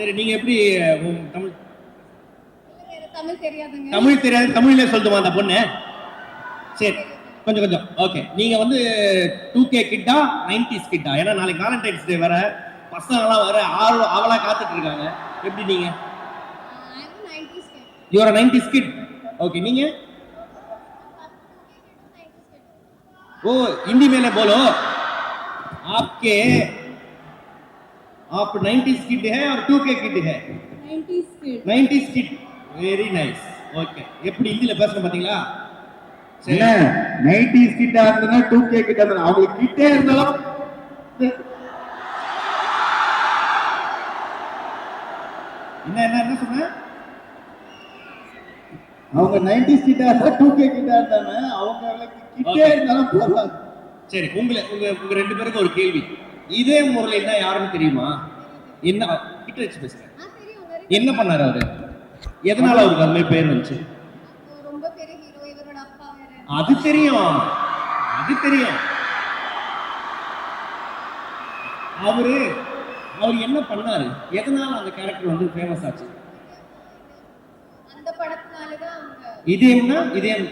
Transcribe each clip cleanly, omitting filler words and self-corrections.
சரி, நீங்க எப்படி தமிழ் தமிழ் தெரியாதுங்க. தமிழ் தெரியாது, தமிழ்ல சொல்லுமா அந்த பொண்ணு? சரி, கொஞ்சம் கொஞ்சம். ஓகே, நீங்க வந்து 2K கிட்டா 90s கிட்டா? ஏன்னா நாளைக்கு வேலண்டைன்ஸ் டே வேற, பசங்கலாம் வேற அவளா காத்துட்டு இருக்காங்க. எப்படி நீங்க? You are a 90s kid. Okay, நீங்க? ओ हिंदी में बोलो. आपके आप 90s किड है और 2K किड है? 90s kid. 90s kid. Very nice. Okay, எப்படி ஹிந்தில பேசணும் பாத்தீங்களா? சரி, 90s கிட்டா இருந்தா 2K கிட்டா இருந்தா அவங்களுக்கு கிட்டே இருந்தாலும் என்ன என்ன என்ன சொன்ன? அவங்க 90s கிட்டா இருந்தா 2K கிட்டா இருந்தாங்க, அவங்களுக்கு கிட்டே இருந்தாலும் போறாங்க. சரி, உங்க ரெண்டு பேருக்கு ஒரு கேள்வி. இதே முரளின்னா யாருன்னு தெரியுமா? என்ன கிட்ட வச்சு பேசுங்க. என்ன பண்ணாரு அவரு? எதனால அவருக்கு அந்த மாதிரி பேர் வந்துச்சு? ரொம்ப பெரிய ஹீரோ, இவரோட அப்பா வேற. அது தெரியும், அது தெரியும். அவர் என்ன பண்ணாரு? எதனால அந்த கேரக்டர் வந்து ஃபேமஸ் ஆச்சு? அந்த படத்தினால தான் அவங்க. இதேம்னா இதேம்.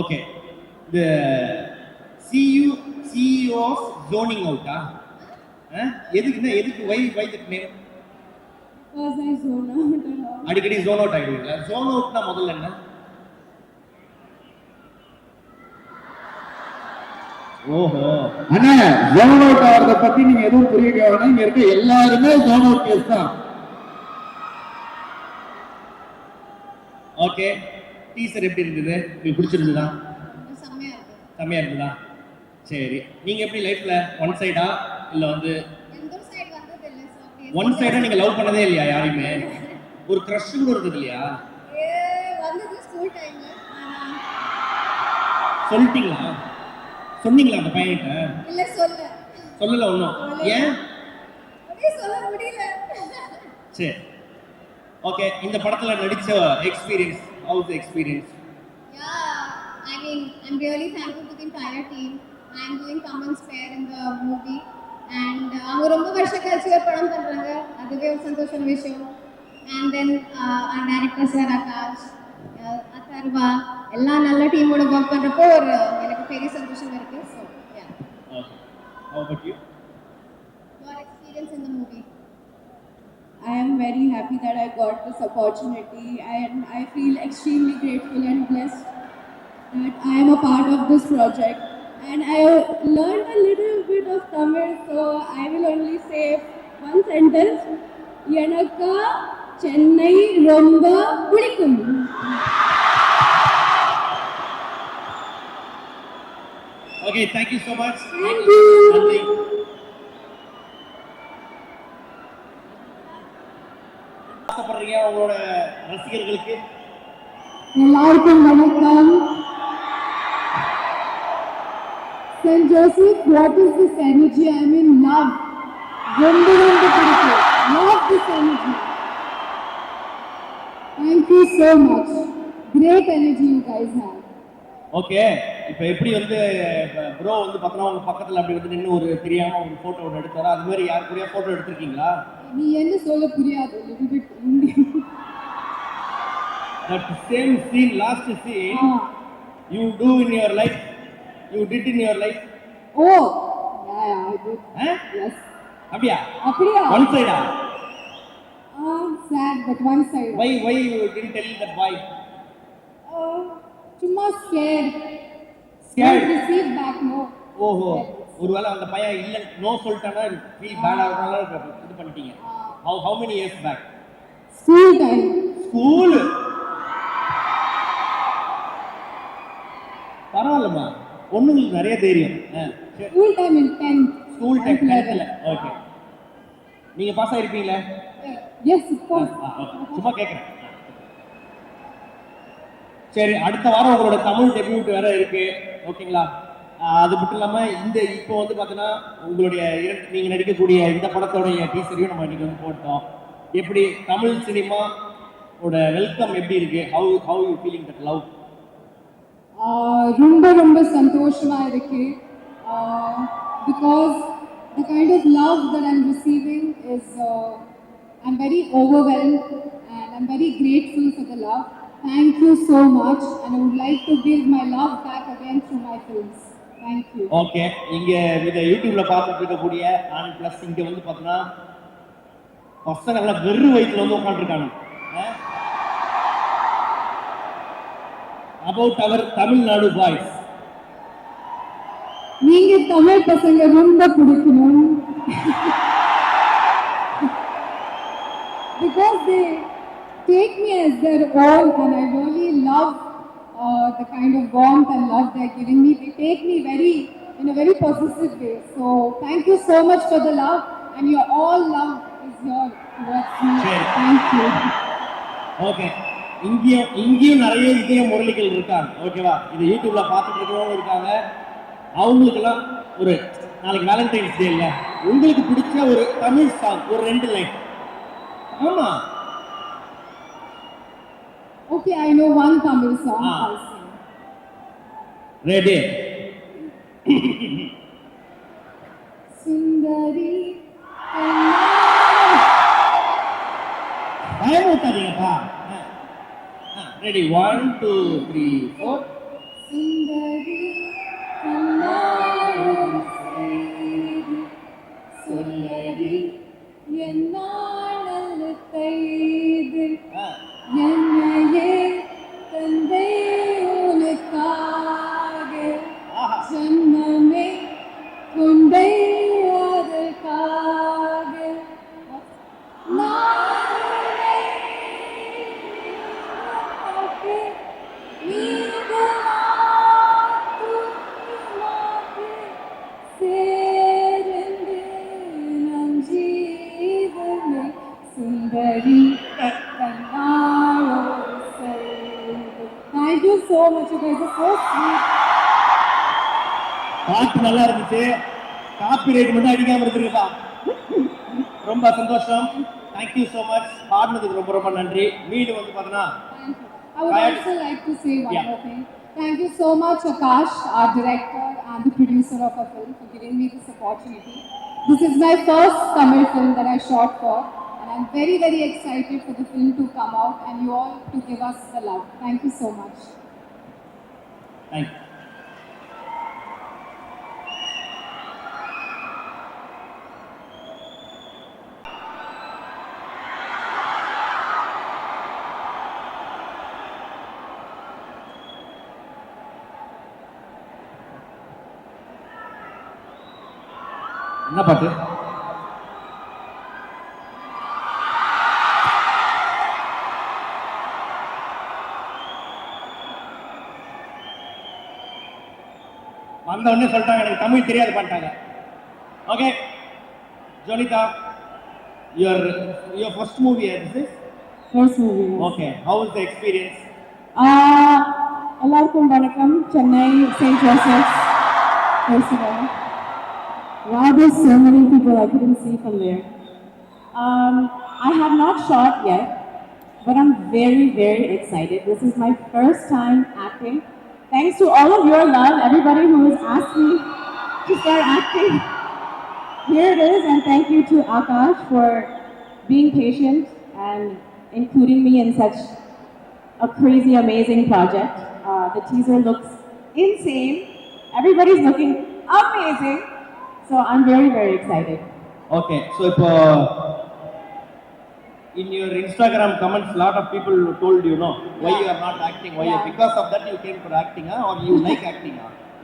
Okay, the CEO of zoning out. எதுக்கு why that name? Because I zone out. அடிக்கடி zone out ஆயிடுவீங்களா? zone outனா முதல்ல என்ன? ஓஹோ, அண்ணா ஜோன் அவுட் ஆகிறத பத்தி நீங்க எதுவும் புரிய வேணாம். இங்க இருக்க எல்லாருமே ஜோன் அவுட் கேஸ் தான். ஓகே, டீசர் எப்படி இருந்தது? உங்களுக்கு பிடிச்சிருந்ததா? செம்மையா இருந்ததா? சரி, நீங்க எப்படி லைஃப்ல ஒன் சைடா இல்ல வந்து எந்த சைடு வந்தது இல்ல சார். ஒன் சைடா நீங்க லவ் பண்ணதே இல்லையா யாரையுமே? ஒரு கிரஷ் கூட இருந்தது இல்லையா? வந்தது ஸ்கூல் டைம்ல. சொல்லிட்டீங்களா? சொன்னீங்களா அந்த பையன்கிட்ட? இல்ல சொல்லல ஒண்ணும். ஏன்? அப்படியே சொல்ல முடியல. சரி, ஓகே, இந்த படத்துல நடிச்ச experience, how was the experience? Yeah, I mean, I'm really thankful to the entire team. I'm doing Kaman's pair in the movie. And அவங்க ரொம்ப வருஷம் கழிச்சு ஒரு படம் பண்றாங்க, அதுவே ஒரு சந்தோஷமான விஷயம். And then our director sir Akash, Atharva, எல்லா நல்ல டீமோட ஒர்க் பண்றப்போ ஒரு எனக்கு பெரிய சந்தோஷம் இருக்கு. So yeah. Okay, how about you? Your experience in the movie? I am very happy that I got this opportunity, and I feel extremely grateful and blessed that I am a part of this project. And I learned a little bit of Tamil, so I will only say one sentence: Yanakka Chennai Romba Pudikkum. Okay, thank you so much. Thank you. நன்றி. ஆசைப்படுறீங்க உங்களோட ரசிகர்களுக்கு? எல்லாருக்கும் வணக்கம். St. Joseph, what is this energy? I mean, love. ரொம்ப ரொம்ப பிடிக்கும். Love this energy. Thank you so much. Great energy you guys have. Okay, இப்போ எப்படி வந்து ப்ரோ வந்து பார்த்தோன்னா உங்க பக்கத்தில் அப்படி வந்து நின்று ஒரு தெரியாம ஒரு ஃபோட்டோ ஒன்று எடுத்தாரா? அது மாதிரி யார் கூடயா ஃபோட்டோ எடுத்திருக்கீங்களா? நீ என்ன சொல்ல புரியாது. Little bit Hindi. That same scene, last scene, you do in your life, you did in your life. Oh, yeah, I did. Yes. அப்படியா? One side-ஆ? Sad, but one side. Why you didn't tell that why? சும்மா scared. Scared? Receive back, no. ஓஹோ, ஒருவேளை அந்த பையன் இல்ல no சொல்லிட்டானா feel bad ஆகுறனால இது பண்ணிட்டீங்க. How many years back? School time. School? பரவாயில்லம்மா, பொண்ணுங்களுக்கு நிறைய தெரியும். School time in 10th. School time 10th. Okay, நீங்க பாஸ் ஆயிருப்பீங்களா? Yes, of course. சும்மா கேட்குறேன். சரி, அடுத்த வாரம் உங்களோட தமிழ் டெபியூட் வேற இருக்கு, ஓகேங்களா? அது மட்டும் இல்லாமல் இப்போ வந்து பார்த்தீங்கன்னா உங்களுடைய நீங்கள் நடிக்கக்கூடிய இந்த படத்தோடைய டீசரையும் நம்ம இன்னைக்கு வந்து போட்டோம். எப்படி தமிழ் சினிமாவோட வெல்கம் எப்படி இருக்கு? how you feeling that love? ரொம்ப ரொம்ப சந்தோஷமா இருக்கு. Because the kind of love that I'm receiving is, I'm very overwhelmed and I'm very grateful for the love. Thank you so much, and I would like to give my love back again through my films. Thank you. Okay, இங்க இதை யூடியூப்ல பார்த்துட்டு இருக்கக்கூடிய நான் plus இங்க வந்து பார்த்தீங்கன்னா பசங்க எல்லாம் வெறு வயிற்றுல வந்து உட்காந்துருக்காங்க. அபவுட் அவர் தமிழ்நாடு பாய்ஸ். நீங்க தமிழ் பசங்க ரொம்ப பிடிக்கணும். Because they take me as their own, and I really love the kind of warmth and love they're giving me. They take me in a very possessive way. So thank you so much for the love, and your all love is here towards me. Sure. Thank you. Okay, இங்கேயும் நிறைய இதய முரளிகள் இருக்காங்க. ஓகேவா, இது யூடியூப்ல பார்த்துட்டு இருக்கிறவங்க இருக்காங்க. அவங்களுக்கெல்லாம் ஒரு நாளைக்கு வேலண்டைன்ஸ் டே இல்ல, உங்களுக்கு பிடிச்ச ஒரு தமிழ் சாங் ஒரு 2 லைன். ஆமா, Okay, I know one Tamil song. I'll sing. Ready. Sundari பயமுத்தாதீங்கப்பா. ரெடி, 1 2 3 4. Sundari கண்ணாடும் செய்தி சொல்லடி என்னானல் தைது என்னையே தந்தை உனக்காக ஜன்மமே கொண்டை அதற்காக நானே சேர்ந்து நம் ஜீவனை சுந்தரி கண்ணாளோடு செய்து. Thank you so much, you guys are so sweet. பாட்டு நல்லா இருந்துச்சு, காப்பிரைட் மட்டும் அடிக்காம இருந்திருக்குப்பா. ரொம்ப சந்தோஷம். Thank you so much. பாடினதுக்கு ரொம்ப ரொம்ப நன்றி. வீடு வந்து பார்த்தீங்கன்னா Thank you. I would also like to say one more thing. Thank you so much, Akash, our director and the producer of our film, for giving me this opportunity. This is my first Tamil film that I shot for, and I'm very, very excited for the film to come out and you all to give us the love. Thank you so much. Thank you. என்ன பாட்டு? வந்த உடனே சொல்லிட்டாங்க எனக்கு தமிழ் தெரியாது பண்ணிட்டாங்க. Okay, Jonita, your first movie is this? First movie. Okay, how was the experience? எல்லாருக்கும் வணக்கம். Chennai St. Joseph's. First of all. Wow, there's so many people I couldn't see from there. I have not shot yet, but I'm very, very excited. This is my first time acting. Thanks to all of your love, everybody who has asked me to start acting. Here it is, and thank you to Akash for being patient and including me in such a crazy, amazing project. The teaser looks insane. Everybody's looking amazing. So I'm very, very excited. Okay, so இப்போ in your Instagram comments, lot of people told you, no, why you are not acting, why you, because of that you came for acting, or you like acting?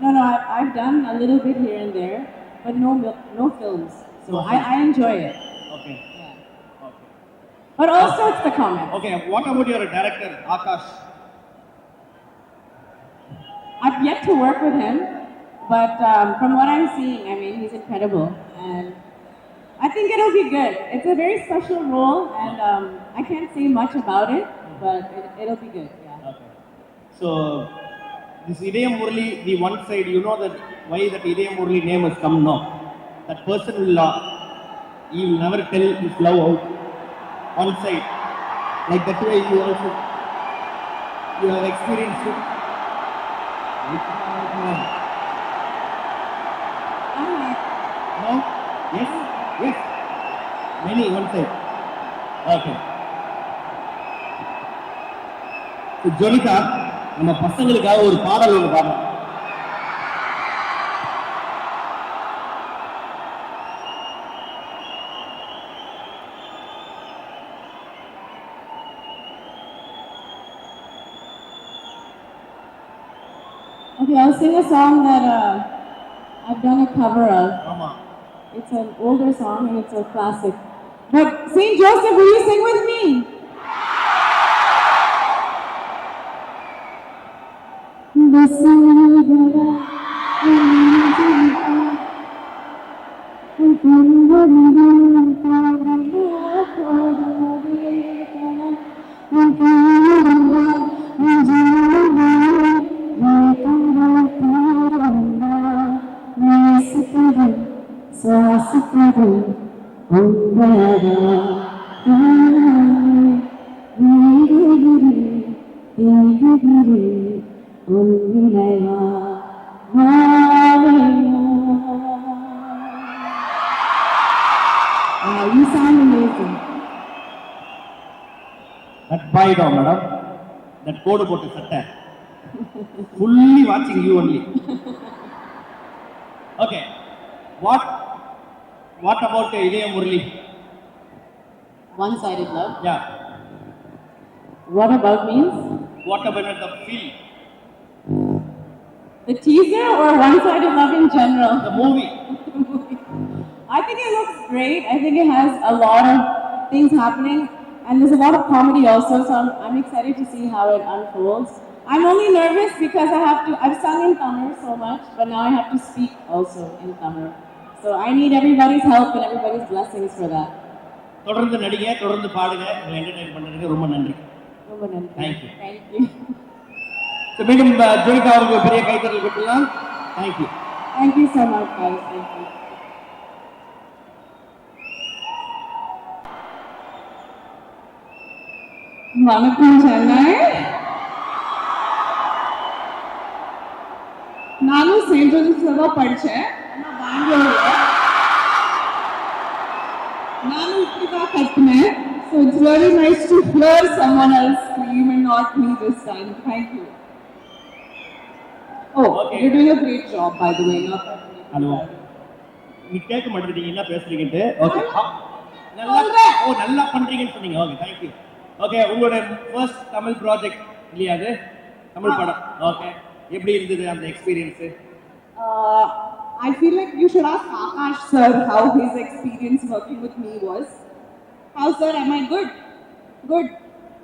No, I've done a little bit here and there, but no films. So Okay. I enjoy it. Okay. Yeah. Okay. But also it's the comments. Okay, what about your director, Akash? I've yet to work with him, but from what I'm seeing, I mean, he's incredible, and I think it'll be good. It's a very special role, and I can't say much about it, but it'll be good. Yeah. Okay. So this Idayam Murali, the one side, you know that why that Idayam Murali name has come now. That person will he will never tell his love out one side. Like that way you also you have experienced it. No? Yes yes many one side. Okay Jonika, நம்ம பசங்களுக்காக ஒரு பாடல் ஒன்று பாடணும். Okay, I'll sing a song that I've done a cover of. ஆமா, It's an older song and it's a classic. But Saint Joseph, will you sing with me? You sound amazing. That பாய்டா மேடம், that கோடு போட்ட சட்டை, fully வாட்சிங் you only. Okay, what about Idhaya Murali? One-sided love. Yeah, What about means? What about the feel? The teaser or one-sided love in general? The movie. I think it looks great. I think it has a lot of things happening, and there's a lot of comedy also. So I'm excited to see how it unfolds. I'm only nervous because I've sung in Tamil so much, but now I have to speak also in Tamil. So I need everybody's help and everybody's blessings for that. தொடர்ந்து நடிங்க, தொடர்ந்து பாடுங்க, entertain பண்ணுறதுக்கு ரொம்ப நன்றி. Thank you. Thank you. So மீண்டும் ஜோனிகா அவருக்கு பெரிய கைத்தறல் கொடுக்கலாம். Thank you. Thank you so much, guys. Thank you. வணக்கம் சென்னை. நானும் செயின்ட் ஜோசப்ஸ்ல தான் படித்தேன், ஆனால் பெங்களூர்ல. நானும் இப்படி தான் கற்றுனேன். So it's very nice to hear someone else scream and not me this time. Thank you. Oh, Okay. you're doing a great job, by the way. Not that many people Hello. are. நீ கேட்க மாட்டேங்கிறீங்க என்ன பேசுறீங்கன்ட்டு. Okay, நல்லா சொல்றேன். நல்லா பண்றீங்கன்னு சொன்னீங்க. Okay, thank you. Okay, உங்களோட ஃபர்ஸ்ட் தமிழ் ப்ராஜெக்ட் இல்லையா அது? தமிழ் படம். ஓகே, எப்படி இருந்தது அந்த experience? I feel like you should ask Akash sir how his experience working with me was. How sir, am I good? Good.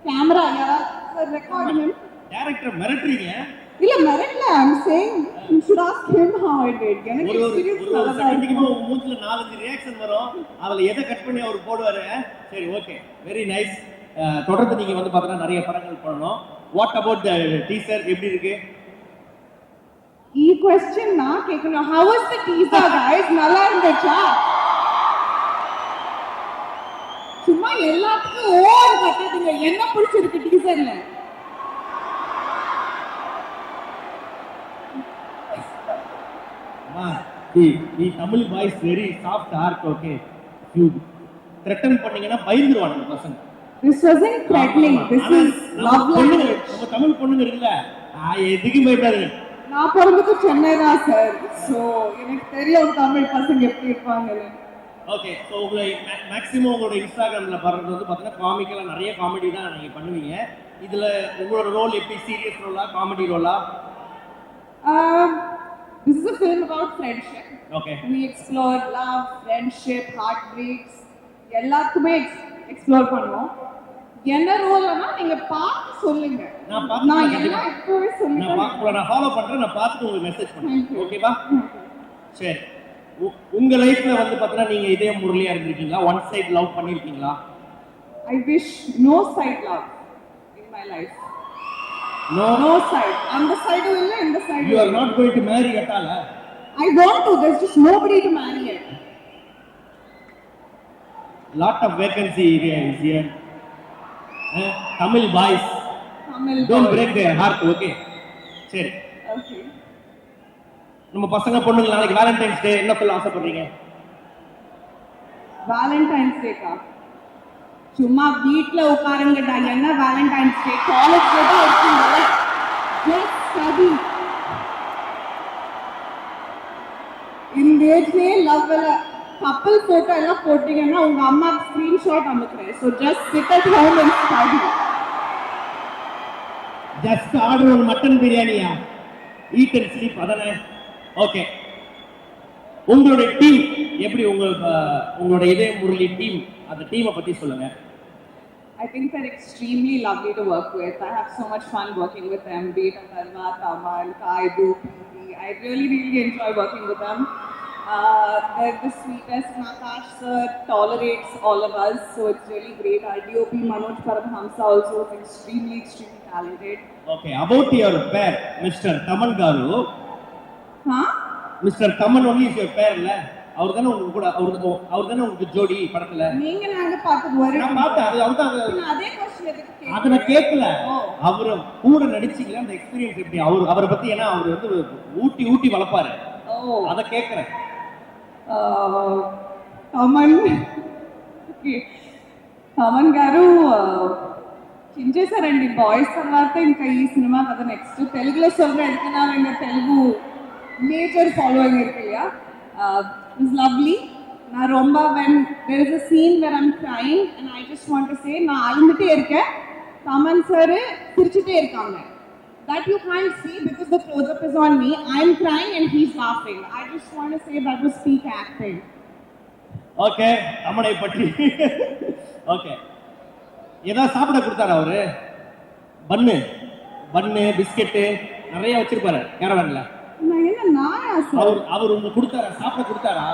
Camera, yeah, sir, record him. Director மிரட்டுறீங்க. இல்ல மிரட்டல, I'm saying you should ask him how I did. எனக்கு ஒரு experience ஒரு நல்லா தான் செகண்டுக்கு இருக்கு. உங்க மூஞ்சில 4-5 ரியாக்ஷன் வரும். அதுல எதை கட் பண்ணி அவர் போடுவாரு. சரி, ஓகே, வெரி நைஸ். தொடர்ந்து நீங்க வந்து பார்த்தா நிறைய படங்கள் பண்ணணும். வாட் அபவுட் தி டீசர் எப்படி இருக்கு? ಈ question நான் கேட்கணும். How was the teaser guys? நல்லா இருந்துச்சா? சும்மா எல்லாத்துக்கும் ஓவர் கட்டாதீங்க. என்ன பிடிச்சிருக்கு டீசர்ல? அம்மா, நீ Tamil voice very soft heart. Okay, you threaten பண்ணீங்கன்னா பயந்துருவாங்க பசங்க. This wasn't threatening. This ஆனா, is நம்ம love பொண்ணுங்க, language. நம்ம தமிழ் பொண்ணுங்க இருக்குல்ல, எதுக்கும் பயப்படாதுங்க. நான் பிறந்தது சென்னை தான் சார். ஸோ எனக்கு தெரியும் தமிழ் பசங்க எப்படி இருப்பாங்கன்னு. ஓகே, ஸோ உங்களை மேக்ஸிமம் உங்களோட இன்ஸ்டாகிராமில் வர்றது வந்து பார்த்தீங்கன்னா காமிக்கெல்லாம் நிறைய காமெடி தான் நீங்கள் பண்ணுவீங்க. இதில் உங்களோட ரோல் எப்படி, சீரியஸ் ரோலா காமெடி ரோலா? This is a film about friendship. ஓகே, We explore love, friendship, heartbreaks. எல்லாத்துக்குமே எக்ஸ்ப்ளோர் பண்ணுவோம். என்ன ரோல்னா நீங்க பார்த்து சொல்லுங்க. நான் பார்த்து நான் கண்டிப்பா. எல்லாம் இப்பவே சொல்லிட்டேன். நான் ஃபாலோ பண்ணுறேன், நான் பார்த்துட்டு உங்களுக்கு மெசேஜ் Thank பண்ணுறேன். you. ஓகேவா? சரி, உங்க லைஃப்ல வந்து பார்த்தீங்கன்னா நீங்க இதே முரளியா இருந்திருக்கீங்களா? ஒன் சைடு லவ் பண்ணிருக்கீங்களா? I wish no side love in my life. No. No side. அந்த சைடும் இல்லை, இந்த யூ சைடும் are not going to marry at all. I want to. There's just nobody to marry it. Lot of vacancy is here. Tamil boys, Tamil don't boys. break their heart. Okay, சரி. Okay. நம்ம பசங்க பொண்ணுங்க நாளைக்கு Valentine's டே என்ன சொல்ல ஆசைப்படுறீங்க? Valentine's டேக்கா சும்மா வீட்ல உட்காருங்கடா என்ன வேலண்டைன்ஸ் டே காலேஜ் தான் இருக்குங்க ஜஸ்ட் ஸ்டடி இந்த ஏஜ்லயே லவ்ல கப்பல் போட்டோ எல்லாம் போட்டீங்கன்னா உங்க அம்மா ஸ்கிரீன்ஷாட் அனுப்புறேன் so just chit at home and study just order ஒரு மட்டன் பிரியாணியா ஈட் அண்ட் ஸ்லீப் அதானே ஓகே உங்களுடைய டீம் எப்படி உங்களுடைய இதய முரளி டீம் அந்த டீமை பத்தி சொல்லுங்க I think they're extremely lovely to work with. I have so much fun working with them, be it Atarva, Tamal, Kaidu, Preeti. I really, really enjoy working with them. They're the sweetest. Nakash sir tolerates all of us, so it's really great. Our DOP Manoj Paramhamsa also is extremely, extremely talented. Okay, about your pair, Mr. Taman Garu. Huh? Mr. Taman only is your pair, la? அவர் தானே உங்களுக்கு கூட அவர் தானே உங்களுக்கு ஜோடி படத்துல நீங்க நாங்க பார்த்தது ஒரு நான் பார்த்தேன் அது அவர்தான் அதே क्वेश्चन எதுக்கு கேக்குறீங்க அத நான் கேட்கல அவரு கூட நடிச்சீங்களா அந்த எக்ஸ்பீரியன்ஸ் எப்படி அவரை பத்தி ஏன்னா அவர் வந்து ஊட்டி வளர்ப்பாரு அத கேக்குறேன் అమన్ అమన్ గారు చించేశారండి బాయ్స్ తర్వాత ఇంకా ఈ సినిమా కదా నెక్స్ట్ తెలుగులో சொல்றேன் எதுக்குன்னா எங்க தெலுங்கு மேஜர் ஃபாலோயிங் இருக்கு இல்லையா இட்ஸ் லவ்லி நான் ரொம்ப when there is a scene where I'm crying and I just want to say நான் அழுந்துட்டே இருக்கேன் தமன் சார் சிரிச்சிட்டே இருக்காங்க that you can't see because the close-up is on me. I'm crying and he's laughing. I just want to say that was peak acting. Okay, அம்மனை பற்றி okay ஏதாவது சாப்பிட கொடுத்தாரா அவரு பன்னு பிஸ்கெட்டு நிறைய வச்சிருப்பாரு கேரவான்ல நான் என்ன நாயா சார் அவர் உங்களுக்கு கொடுத்தாரா சாப்பிட கொடுத்தாரா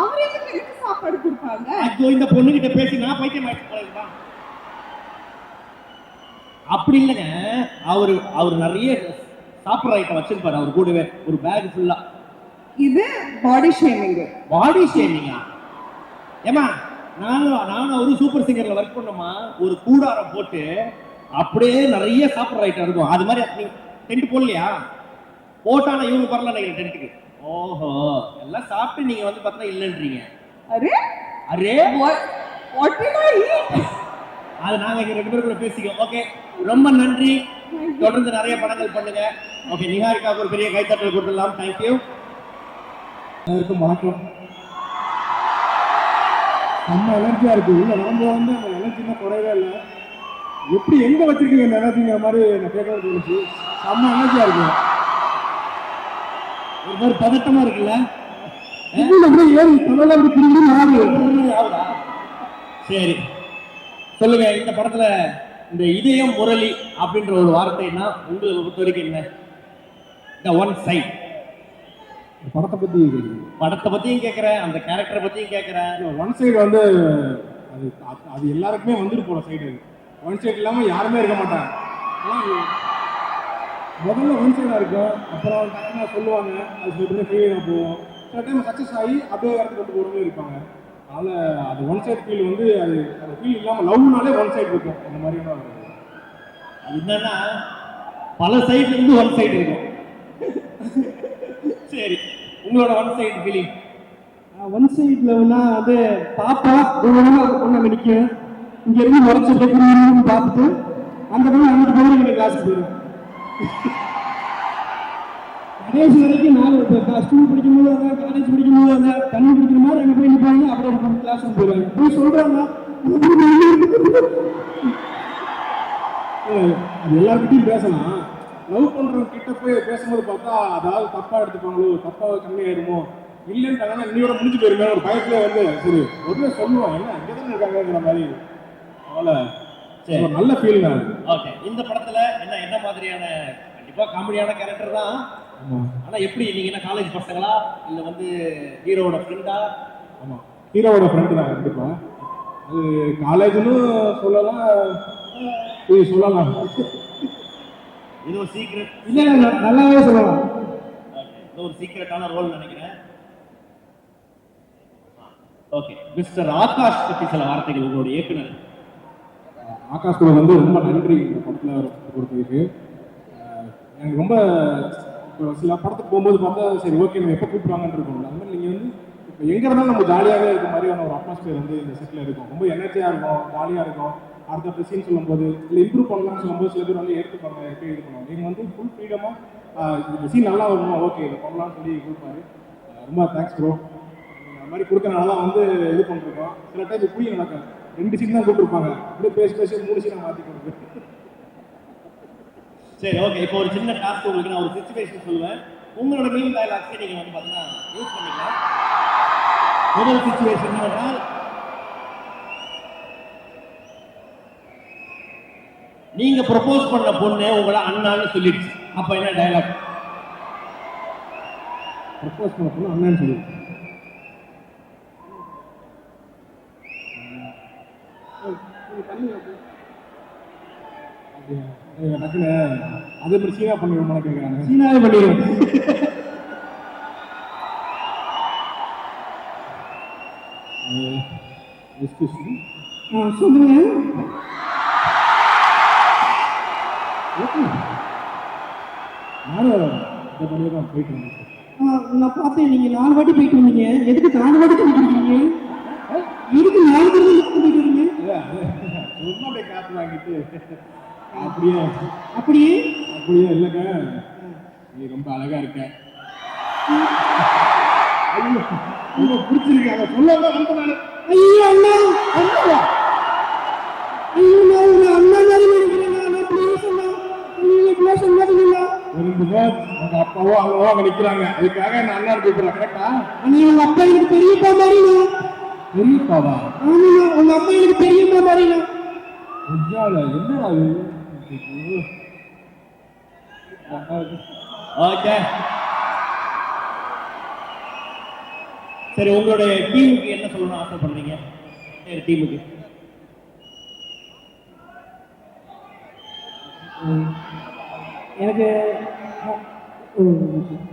அவர் எதுக்கு சாப்பாடு கொடுப்பாங்க ஐயோ இந்த பொண்ணுகிட்ட பேசி நான் பைத்தியம் ஆயிட்டு போறேன் அப்படி இல்லைங்க அவர் நிறைய சாப்பிட்ற ஐட்டம் வச்சிருப்பாரு அவர் கூடவே ஒரு பேக் ஃபுல்லா இது பாடி ஷேமிங்கா ஏமா நானும் ஒரு சூப்பர் சிங்கர்ல ஒர்க் பண்ணோமா ஒரு கூடாரம் போட்டு அப்படியே நிறைய சாப்பிட்ற ஐட்டம் இருக்கும் அது மாதிரி நீங்க டென்ட் போடலையா போட்டானா இவங்க வரல நினைக்கிறேன் டென்ட்டுக்கு ஓஹோ எல்லாம் சாப்பிட்டு நீங்க வந்து பார்த்தா இல்லைன்றீங்க அரே வாட் டிட் ஐ ஈட் அது நாங்க இங்க 2 பேரும் கூட பேசிக்கோம் ஓகே ரொம்ப நன்றி தொடர்ந்து நிறைய படங்கள் பண்ணுங்க ஓகே நிஹாரிகாவுக்கு ஒரு பெரிய கைத்தட்டல் கொடுத்துடலாம் தேங்க்யூ எல்லாருக்கும் வணக்கம் நம்ம எனர்ஜியா இருக்கு உள்ள நம்ம வந்து அந்த எனர்ஜினா குறையவே இல்லை எப்படி எங்க வச்சிருக்கீங்க இந்த எனர்ஜிங்கிற மாதிரி நான் கேட்கறது தோணுச்சு செம்ம எனர்ஜியா இருக்கு ஒரு மாதிரி பதட்டமா இருக்குல்ல ஏறி தொடர்ந்து அப்படி திரும்பி ஆகுதா சரி சொல்லுங்க இந்த படத்துல இந்த இதயம் முரளி அப்படின்ற ஒரு வார்த்தைன்னா உங்களை பொறுத்த வரைக்கும் என்ன இந்த ஒன் சைட் படத்தை பத்தியும் கேட்கிறேன் அந்த கேரக்டரை பத்தியும் கேட்கிறேன் ஒன் சைடு வந்து அது எல்லாருக்குமே வந்துட்டு போற சைடு ஒன் சைடு இல்லாம யாருமே இருக்க மாட்டாங்க முதல்ல ஒன் சைடா இருக்கும் அப்புறம் டக்குனா சொல்லுவாங்க அது சொல்லிட்டு ஃபெயிலியரா போவோம் சில டைம் சக்சஸ் ஆகி அப்படியே இடத்துக்கு கொண்டு போறவங்க இருப்பாங்க அதனால அது ஒன் சைடு ஃபீல் வந்து அது அந்த ஃபீல் இல்லாம லவ்னாலே ஒன் சைடு இருக்கும் அந்த மாதிரியான என்னன்னா பல சைடுல இருந்து ஒன் சைடு இருக்கும் சரி உங்களோட ஒன் சைடு ஃபீலிங் ஒன் சைட்லன்னா வந்து பாப்பா தூரமா அந்த பொண்ணு அங்கே நிற்கும் இங்க இருந்து முறைச்சு பார்த்துட்டு அந்த பொண்ணு அங்கிட்டு போய் எங்க கிளாஸுக்கு போயிடும் கடைசி வரைக்கும் நான் ஸ்கூல் படிக்கும்போது வந்தேன் காலேஜ் படிக்கும்போது வந்தேன் தண்ணி குடிக்கிற மாதிரி அங்கே போய் நிற்பாங்க அப்புறம் கிளாஸுக்கு போயிடுவாங்க போய் சொல்றாங்க அது எல்லாருக்கிட்டையும் பேசலாம் லவ் பண்றவங்க கிட்ட போய் பேசும்போது பார்த்தா அதாவது தப்பா எடுத்துப்பாங்களோ தப்பா கம்மியாயிருமோ இல்லைன்னு இன்னையோட முடிஞ்சு போயிருமே ஒரு பயத்துல வந்து சரி ஒருவே சொல்லுவோம் என்ன இங்கே தானே இருக்காங்கிற மாதிரி அதனால சரி ஒரு நல்ல ஃபீல் தான் ஓகே இந்த படத்துல என்ன மாதிரியான கண்டிப்பா காமெடியான கேரக்டர் தான் ஆனா எப்படி நீங்க என்ன காலேஜ் பசங்களா இல்ல வந்து ஹீரோவோட ஃப்ரெண்டா ஆமா ஹீரோவோட ஃப்ரெண்டு தான் கண்டிப்பா அது காலேஜ்னு சொல்லலாம் சொல்லலாம் இது ஒரு சீக்ரெட் இல்ல நல்லாவே சொல்லலாம் இது ஒரு சீக்ரெட்டான ரோல் நினைக்கிறேன் ஓகே மிஸ்டர் ஆகாஷ் பத்தி சில வார்த்தைகள் உங்களோட இயக்குனர் ஆகாஷ் கூட வந்து ரொம்ப நன்றி இந்த படத்தில் கொடுத்ததுக்கு எனக்கு ரொம்ப சில படத்துக்கு போகும்போது பார்த்தா சரி ஓகே நம்ம எப்போ கூப்பிடுவாங்கன்னு இருக்கோம்ல அந்த மாதிரி நீங்கள் வந்து இப்போ எங்கே இருந்தாலும் நம்ம ஜாலியாகவே இருக்க மாதிரியான ஒரு அட்மாஸ்பியர் வந்து இந்த செட்டில் இருக்கும். ரொம்ப எனர்ஜியாக இருக்கும், ஜாலியாக இருக்கும். அடுத்த சீன் சொல்லும்போது இல்லை இம்ப்ரூவ் பண்ணலாம்னு சொல்லும்போது சில பேர் வந்து எடுத்துப்பாங்க, எப்படி இது பண்ணுவாங்க. நீங்கள் வந்து ஃபுல் ஃப்ரீடமாக இந்த சீன் நல்லா வரணும், ஓகே இதை பண்ணலாம்னு சொல்லி கொடுப்பாரு. ரொம்ப தேங்க்ஸ் ப்ரோ. அந்த மாதிரி கொடுக்கறனால தான் வந்து இது பண்ணிருக்கோம். சில டைம் இப்படியும் நடக்கும், 2 சீன் தான் கூப்பிட்டுருப்பாங்க, அப்படியே பேசி 3 சீனை மாற்றி கொடுக்கு. சரி ஓகே, இப்போ ஒரு சின்ன டாஸ்க் உங்களுக்கு நான் ஒரு சிச்சுவேஷன் சொல்லுவேன். உங்களோட மீன் டயலாக்ஸை நீங்கள் வந்து பார்த்தீங்கன்னா யூஸ் பண்ணிக்கலாம். முதல் சிச்சுவேஷன் என்னவென்றால், நீங்க ப்ரொபோஸ் பண்ண பொண்ணு உங்களை அண்ணான்னு சொல்லிடுச்சு. அப்ப என்ன டயலாக்? ப்ரப்போஸ் பண்ண பொண்ணு அண்ணான்னு சொல்லி டக்குன்னு அதே மாதிரி சீனா பண்ணிடுவோம் கேட்குறாங்க. சீனாவே பண்ணிடுவோம். சொல்லுங்க. நானும் இந்த பண்ணியே தான் போயிட்டு வந்தேன். நான் பார்த்தேன் நீங்க 4 வாட்டி போயிட்டு வந்தீங்க. எதுக்கு 4 வாட்டி போயிட்டு இருக்கீங்க? எதுக்கு 4 தடவை போயிட்டு வரீங்க? சும்மா அப்படியே காற்று வாங்கிட்டு அப்படியே அப்படியே அப்படியே இல்லைங்க, நீ ரொம்ப அழகா இருக்க, ரொம்ப பிடிச்சிருக்கு, அதை சொல்லாம ரொம்ப நான் ஐயோ அண்ணா அண்ணா ஐயோ நான் உங்க அண்ணா மாதிரி நினைக்கிறேன். நான் ப்ளீஸ் அண்ணா நீங்க இப்படிலாம் சொல்லாதீங்களா? இருந்துங்க. உங்க அப்பாவோ அம்மாவோ அங்க நிக்கிறாங்க, அதுக்காக நான் அண்ணா கூப்பிடுறேன். கரெக்டா? அண்ணா உங்க அப்பா எனக்கு பெரியப்பா மாதிரிண்ணா. பெரியப்பாவா? ஆமாண்ணா உங்க அப்பா எனக்கு பெரியப்பா மாதிரிண்ணா. என்னடா இது? ஓகே சரி, உங்களுடைய டீமுக்கு என்ன சொல்லணும்னு ஆசைப்படுறீங்க? சரி டீமுக்கு எனக்கு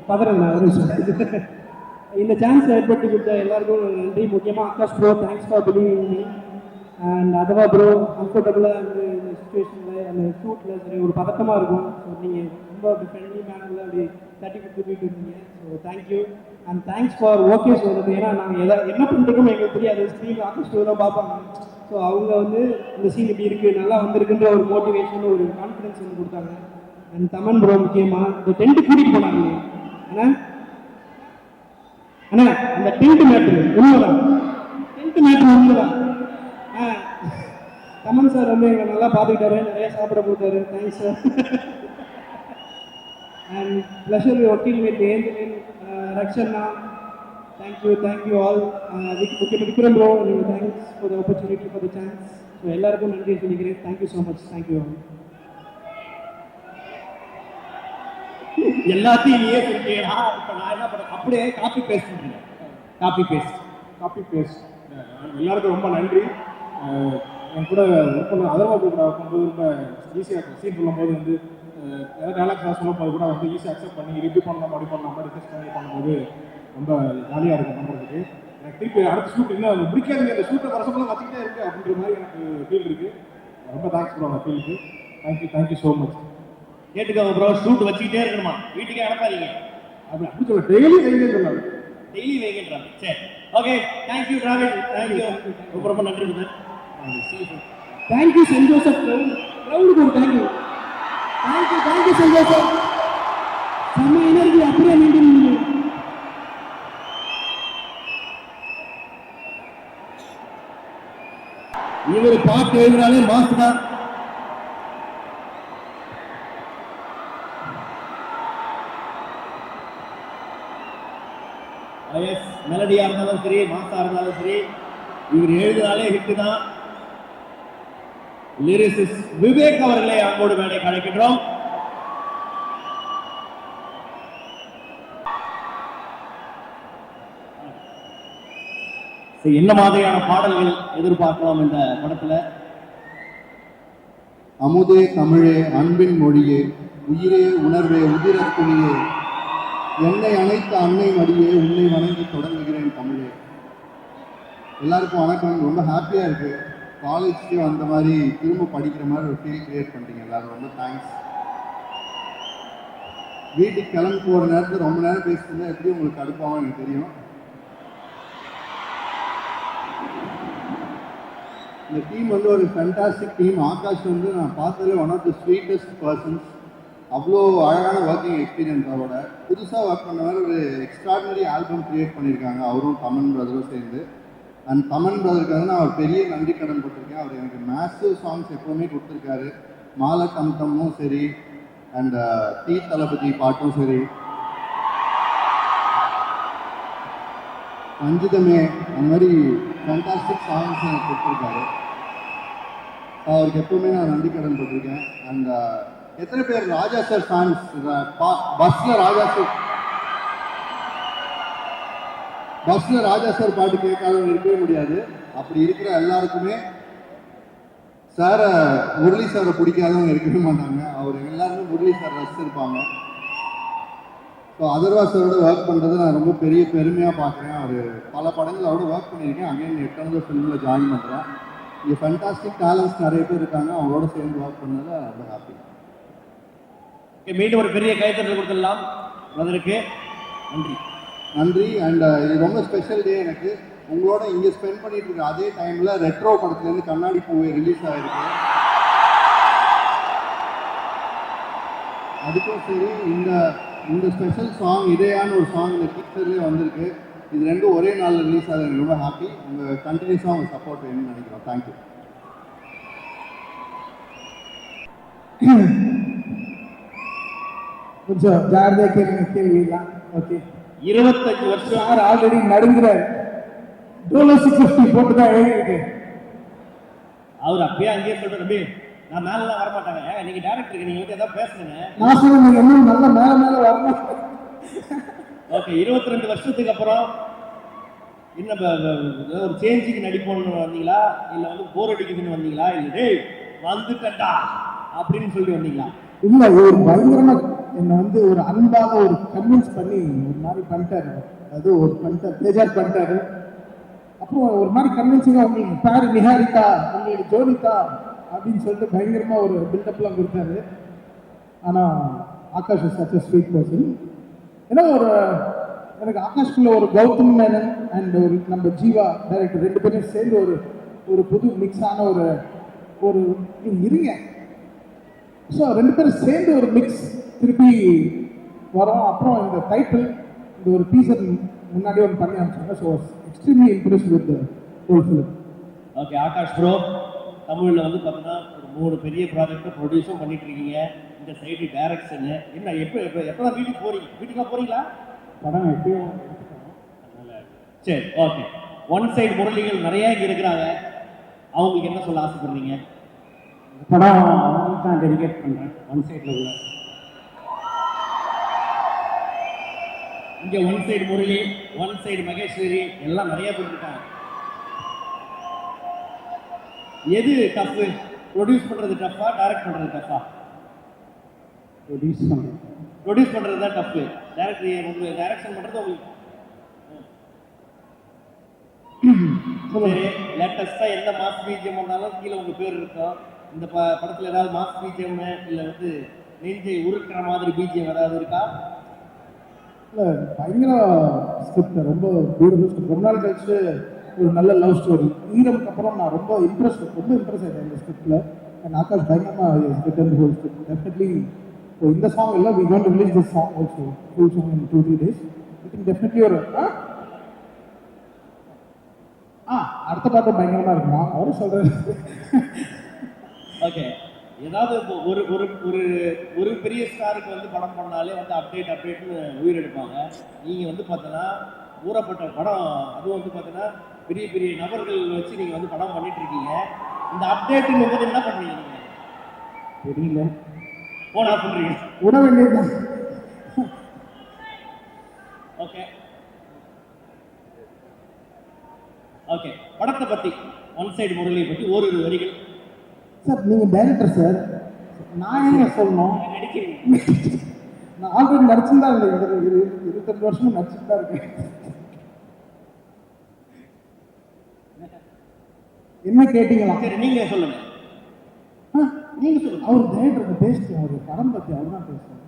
பதறண்ணா ஒரு நிமிஷம். இந்த சான்ஸ் ஏற்படுத்தி கொடுத்த எல்லாருக்கும் நன்றி. முக்கியமாக Akash bro, thanks for believing me. And Adhava bro, கம்ஃபர்டபுளாக வந்து இந்த சுச்சுவேஷனில் அந்த ஷூட்டில் சரி ஒரு பதட்டமாக இருக்கும். ஸோ நீங்கள் ரொம்ப ஃப்ரெண்ட்லி மேனரில் அப்படி தட்டி கொடுத்து போயிட்டு இருந்தீங்க. So thank you and thanks for okay சொல்கிறது. ஏன்னா நாங்கள் என்ன பண்ணிருக்கோம் எங்களுக்கு தெரியாது. ஸ்க்ரீனில் ஆகாஷ் ப்ரோ தான் பார்ப்பாங்க. ஸோ அவங்க வந்து இந்த சீன் இப்படி இருக்குது, நல்லா வந்திருக்குன்ற ஒரு மோட்டிவேஷன், ஒரு கான்ஃபிடன்ஸ் வந்து கொடுத்தாங்க. அண்ட் தமன் ப்ரோ முக்கியமாக இந்த டென்ட்டு கூட்டிகிட்டு போனாங்க. ஏன்னா அண்ணா அந்த டென்ட் மேட்ரு உண்மைதான், டென்ட் மேட்ரு உண்மைதான். தமன் சார் வந்து எங்களை நல்லா பார்த்துக்கிட்டாரு, நிறைய சாப்பிட கொடுத்தாரு. Thanks sir. And pleasure working with Angeline, ரக்ஷன்னா, தேங்க்யூ ஆல். முக்கியமாக Vikram bro, thanks for the opportunity, for the chance. So எல்லாருக்கும் நன்றி சொல்லிக்கிறேன். Thank you so much. Thank you all. எல்லாத்தையும் நீயே சொல்லிட்டீங்களா? இப்போ நான் என்ன பண்ண, அப்படியே காப்பி பேஸ்ட் பண்ணுறேன். காப்பி பேஸ்ட் எல்லாருக்கும் ரொம்ப நன்றி. என் கூட ஒர்க் பண்ண அதர்வா கூட ஒர்க் பண்ணும்போது ரொம்ப ஈஸியாக இருக்கும். சீன் சொல்லும்போது வந்து ஏதாவது டேலாக்ஸ் சொல்லும்போது கூட வந்து ஈஸியாக அக்செப்ட் பண்ணி ரிவ்யூ பண்ணலாம், அப்படி பண்ணலாம், டிஸ்கஸ் பண்ணி பண்ணும்போது ரொம்ப ஜாலியாக இருக்கும் பண்ணுறதுக்கு. எனக்கு திருப்பி அடுத்த ஷூட் இன்னும் பிடிக்காது, அந்த ஷூட்டை வருஷமெல்லாம் வச்சுக்கிட்டே இருக்குது அப்படின்ற மாதிரி எனக்கு ஃபீல் இருக்குது. ரொம்ப தேங்க்ஸ் ப்ரோ அந்த ஃபீலுக்கு. Thank you so much. கேட்டுக்கோங்க ப்ரோ, ஷூட் வச்சுக்கிட்டே இருக்கணுமா? வீட்டுக்கே அனுப்பாதீங்க. அப்படி சொல்ல டெய்லி சொன்னாங்க, டெய்லி வைக்கின்றாங்க. சரி ஓகே, தேங்க்யூ டிராவல், தேங்க்யூ, ரொம்ப ரொம்ப நன்றி பிரதர். தேங்க்யூ சென்ட் ஜோசப் க்ரௌடுக்கு ஒரு தேங்க்யூ. Thank you Saint Joseph. செம்ம எனர்ஜி அப்படியே மெயின்டைன் பண்ணுங்க. இவர் பாட்டு எழுதினாலே மாசு தான். மெலடியா இருந்தாலும் சரி, மாசா இருந்தாலும் சரி, இவர் எழுதினாலே ஹிட்டு தான். லிரிசிஸ்ட் விவேக் அவர்களை அன்போடு மேடை அழைக்கின்றோம். என்ன மாதிரியான பாடல்கள் எதிர்பார்க்கலாம் இந்த படத்துல? அமுதே தமிழே அன்பின் மொழியே, உயிரே உணர்வே உதிரத்துணியே, என்னை அணைத்த அன்னை மடியே, உன்னை வணங்கி தொடங்குகிறேன் தமிழே. எல்லாருக்கும் வணக்கம். ரொம்ப ஹாப்பியாக இருக்குது. காலேஜ்க்கு அந்த மாதிரி திரும்ப படிக்கிற மாதிரி ஒரு ஃபீல் கிரியேட் பண்ணிட்டீங்க எல்லாரும். ரொம்ப தேங்க்ஸ். வீட்டுக்கு கிளம்பி போகிற நேரத்தில் ரொம்ப நேரம் பேசிட்டு இருந்தால் எப்படி உங்களுக்கு கடுப்பாகும் எனக்கு தெரியும். இந்த டீம் வந்து ஒரு ஃபேண்டாஸ்டிக் டீம். ஆகாஷ் வந்து நான் பார்த்ததுல one of the sweetest persons. அவ்வளோ அழகான ஒர்க்கிங் எக்ஸ்பீரியன்ஸ் அவரோட. புதுசாக ஒர்க் பண்ணவர் ஒரு எக்ஸ்ட்ராடினரி ஆல்பம் க்ரியேட் பண்ணியிருக்காங்க அவரும் தமன் பிரதரும் சேர்ந்து. அண்ட் தமன் பிரதருக்கு வந்து நான் ஒரு பெரிய நன்றி கடன் போட்டிருக்கேன். அவர் எனக்கு மேசிவ் சாங்ஸ் எப்போவுமே கொடுத்துருக்காரு. மாலை தம்தமும் சரி, அண்ட் டீ தளபதி பாட்டும் சரி, அஞ்சுதமே, அந்த மாதிரி ஃபேண்டாஸ்டிக் சாங்ஸ் எனக்கு கொடுத்துருக்காரு. அவருக்கு எப்பவுமே நான் நன்றி கடன் போட்டிருக்கேன். அண்ட் எத்தனை பேர் ராஜா சார் ஃபேன்ஸ்? பஸ்ஸில் ராஜா சார் பாட்டு கேட்காதவங்க இருக்கவே முடியாது. அப்படி இருக்கிற எல்லாருக்குமே சாரை, முரளி சாரை பிடிக்காதவங்க இருக்கவே மாட்டாங்க. அவர் எல்லாருமே முரளி சார் ரசிச்சிருப்பாங்க. ஸோ அதர்வா சாரோட ஒர்க் பண்ணுறது நான் ரொம்ப பெரிய பெருமையாக பார்க்குறேன். அவர் பல படங்கள் அவரோட ஒர்க் பண்ணியிருக்கேன். அகைன் எட்டனது ஃபிலிமில் ஜாயின் பண்ணுறேன். இங்கே ஃபேண்டாஸ்டிக் டேலண்ட்ஸ் நிறைய பேர் இருக்காங்க. அவங்களோட சேர்ந்து ஒர்க் பண்ணதில் ரொம்ப ஹாப்பி. மீண்டும் ஒரு பெரிய கைத்தட்டல் கொடுத்துடலாம் பிரதருக்கு. நன்றி. நன்றி. அண்ட் இது ரொம்ப ஸ்பெஷல் டே எனக்கு. உங்களோட இங்கே ஸ்பெண்ட் பண்ணிட்டு இருக்க அதே டைமில் ரெட்ரோ படத்துலேருந்து கண்ணாடி பூவே ரிலீஸ் ஆகிருக்கு. அதுக்கும் சரி, இந்த ஸ்பெஷல் சாங் இதையான ஒரு சாங் இந்த டீச்சர்லேயே வந்திருக்கு. இது ரெண்டும் ஒரே நாளில் ரிலீஸ் ஆகுது. எனக்கு ரொம்ப ஹாப்பி. உங்கள் கண்டினியூஸாக உங்கள் சப்போர்ட் வேணும்னு நினைக்கிறோம். தேங்க்யூ. கொஞ்சம் ஜாகிரதையாக கேள்விலாம். ஓகே, 25 வருஷம் சார் ஆல்ரெடி நடுங்குறாரு. டோலோ 650 போட்டு தான் எழுதிருக்கு. அவர் அப்பயே அங்கேயே சொல்ற தம்பி, நான் மேலாம் வர மாட்டாங்க, நீங்க டேரக்டருக்கு நீங்க வந்து ஏதாவது பேசுங்க. நான் சொன்னேன் நீங்க இன்னும் நல்ல மேல வரணும். ஓகே, 22 வருஷத்துக்கு அப்புறம் இன்னும் ஒரு சேஞ்சுக்கு நடிப்போம்னு வந்தீங்களா, இல்லை வந்து போர் அடிக்குதுன்னு வந்தீங்களா, இல்லை டேய் வந்துட்டா அப்படின்னு சொல்லி வந்தீங்களா? இல்லை, ஒரு பயங்கரமா என்னை வந்து ஒரு அன்பாக ஒரு கன்வின்ஸ் பண்ணி ஒரு மாதிரி பண்ணிட்டாரு. அது ஒரு பண்ணிட்டார், பேஜார் பண்ணிட்டாரு. அப்புறம் ஒரு மாதிரி கன்வின்சிங்காக உங்களுக்கு பேரு நிஹாரிகா, உங்களுக்கு ஜோனிகா அப்படின்னு சொல்லிட்டு பயங்கரமாக ஒரு பில்டப்லாம் கொடுத்தாரு. ஆனால் Akash is such a sweet person. ஏன்னா எனக்கு ஆகாஷ்குள்ள ஒரு கௌதம் மேனன் அண்ட் ஒரு நம்ம ஜீவா டைரக்டர் ரெண்டு பேரும் சேர்ந்து ஒரு புது மிக்ஸான ஒரு இருங்க. ஸோ ரெண்டு பேரும் சேர்ந்து ஒரு மிக்ஸ் திருப்பி வரோம். அப்புறம் இந்த டைட்டில் இந்த ஒரு டீசர் முன்னாடி ஒன்று பண்ணி அனுப்பிச்சாங்க. So extremely impressed with whole film. Okay, Akash bro தமிழில் வந்து பார்த்தீங்கன்னா ஒரு 3 பெரிய ப்ராஜெக்டை ப்ரொடியூஸும் பண்ணிட்டு இருக்கீங்க. இந்த சைடு டைரக்ஷனு என்ன எப்போ தான் வீட்டுக்கு போறீங்க? வீட்டுக்காக போறீங்களா? படம் எப்பயும் சரி, ஓகே. ஒன் சைடு முரளிகள் நிறைய இங்கே இருக்கிறாங்க. அவங்களுக்கு என்ன சொல்ல ஆசைப்படுறீங்க? படம் அவங்களுக்கு தான் டெடிகேட் பண்ணுறேன். ஒன் சைடில் உள்ள இங்கே one side Murali, one side Maheswari எல்லாம் நிறைய பேர் இருக்காங்க. எது டஃப்? ப்ரொடியூஸ் பண்ணுறது டஃப்பா, டைரக்ட் பண்ணுறது டஃப்பா? ப்ரொடியூஸ் பண்ணுறது தான் டஃப்பு. உங்களுக்கு டைரக்ஷன் பண்ணுறது உங்களுக்கு சரி. லேட்டஸ்ட்டாக எந்த மாஸ் பிஜிஎம் வந்தாலும் கீழே உங்கள் பேர் இருக்கும். இந்த படத்தில் ஏதாவது மாஸ் பிஜிஎம் இல்லை வந்து நெஞ்சை உருட்டுற மாதிரி பிஜிஎம் ஏதாவது இருக்கா? இல்லை, பயங்கர ஸ்கிரிப்ட், ரொம்ப பியூட்டிஃபுல் ஸ்கிரிப்ட். ரொம்ப நாள் கழிச்சு ஒரு நல்ல லவ் ஸ்டோரி. ஈரமுக்கு அப்புறம் நான் ரொம்ப இம்ப்ரெஸ் ஆகிட்டேன் இந்த ஸ்கிரிப்டில். அண்ட் ஆகாஷ் பயங்கரமாக ரிட்டன் ஹோல் ஸ்கிரிப்ட். டெஃபினெட்லி இந்த சாங் எல்லாம் we going to release this song also full song in 2-3 days. I think definitely ஒரு அடுத்த பாட்டு பயங்கரமாக இருக்குமா அவரும் சொல்கிறாரு. ஓகே, ஏதாவது இப்போ ஒரு ஒரு ஒரு ஒரு பெரிய ஸ்டாருக்கு வந்து படம் பண்ணாலே வந்து அப்டேட்னு உயிர் எடுப்பாங்க. நீங்கள் வந்து பார்த்தோன்னா ஊறப்பட்ட படம், அதுவும் வந்து பார்த்தோன்னா பெரிய பெரிய நபர்கள் வச்சு நீங்கள் வந்து படம் பண்ணிட்டு இருக்கீங்க. இந்த அப்டேட்டுங்கும் போது என்ன பண்ணுறீங்க நீங்கள்? தெரியல, போனா பண்ணுறீங்க விட வேண்டியதுதான். ஓகே ஓகே, படத்தை பற்றி ஒன் சைடு முரளியை பற்றி ஒரு வரிகள். சார் நீங்கள் டைரக்டர் சார், நான் ஏங்க சொல்லணும்? நடிக்கிறீங்க. நான் ஆல்ரெடி நடிச்சுதான் இருந்தேன். 22 வருஷமும் நடிச்சுட்டு தான் இருக்கேன். என்ன கேட்டீங்களா? சரி, நீங்கள் சொல்லுங்க. நீங்கள் சொல்லுங்க. அவர் டைரக்டருக்கு பேசிட்டு அவர் படம் பற்றி அவர் தான் பேசுவார்.